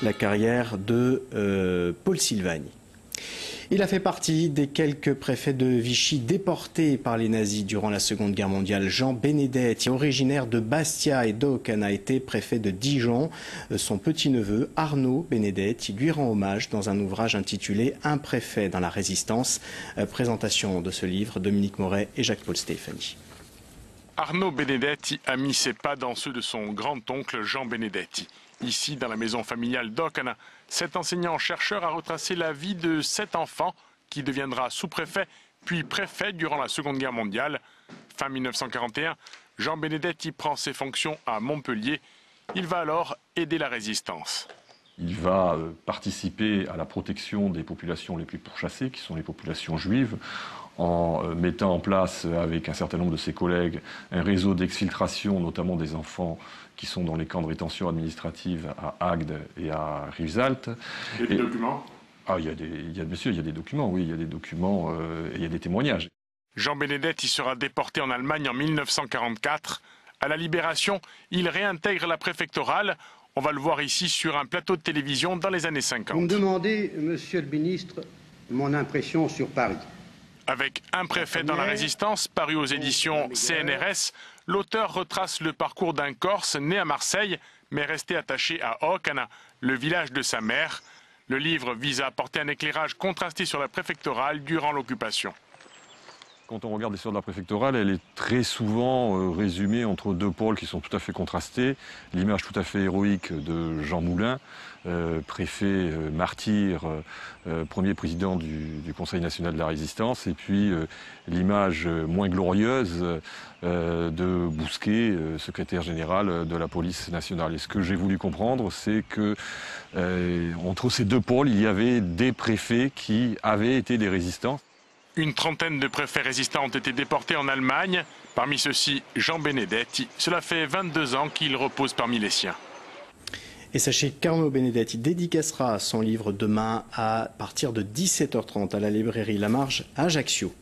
La carrière de Paul Silvani. Il a fait partie des quelques préfets de Vichy déportés par les nazis durant la Seconde Guerre mondiale. Jean Benedetti, originaire de Bastia et d'Oken, a été préfet de Dijon. Son petit-neveu, Arnaud Benedetti, lui rend hommage dans un ouvrage intitulé « Un préfet dans la résistance ». Présentation de ce livre, Dominique Moret et Jacques-Paul Stéphanie. Arnaud Benedetti a mis ses pas dans ceux de son grand-oncle Jean Benedetti. Ici, dans la maison familiale d'Oken, cet enseignant-chercheur a retracé la vie de 7 enfants qui deviendra sous-préfet, puis préfet durant la Seconde Guerre mondiale. Fin 1941, Jean Benedetti prend ses fonctions à Montpellier. Il va alors aider la résistance. Il va participer à la protection des populations les plus pourchassées, qui sont les populations juives, en mettant en place, avec un certain nombre de ses collègues, un réseau d'exfiltration, notamment des enfants qui sont dans les camps de rétention administrative à Agde et à Rivesaltes. Il y a des documents ? Ah, bien sûr, il y a des documents, oui, il y a des documents et il y a des témoignages. Jean Benedetti sera déporté en Allemagne en 1944. À la Libération, il réintègre la préfectorale. On va le voir ici sur un plateau de télévision dans les années 50. Vous me demandez, monsieur le ministre, mon impression sur Paris. Avec Un préfet dans la résistance, paru aux éditions CNRS, l'auteur retrace le parcours d'un Corse né à Marseille, mais resté attaché à Oken, le village de sa mère. Le livre vise à apporter un éclairage contrasté sur la préfectorale durant l'occupation. Quand on regarde l'histoire de la préfectorale, elle est très souvent résumée entre deux pôles qui sont tout à fait contrastés. L'image tout à fait héroïque de Jean Moulin, préfet martyr, premier président du Conseil national de la résistance, et puis l'image moins glorieuse de Bousquet, secrétaire général de la police nationale. Et ce que j'ai voulu comprendre, c'est que entre ces deux pôles, il y avait des préfets qui avaient été des résistants. Une trentaine de préfets résistants ont été déportés en Allemagne. Parmi ceux-ci, Jean Benedetti. Cela fait 22 ans qu'il repose parmi les siens. Et sachez qu'Arnaud Benedetti dédicacera son livre demain à partir de 17h30 à la librairie La Marge à Ajaccio.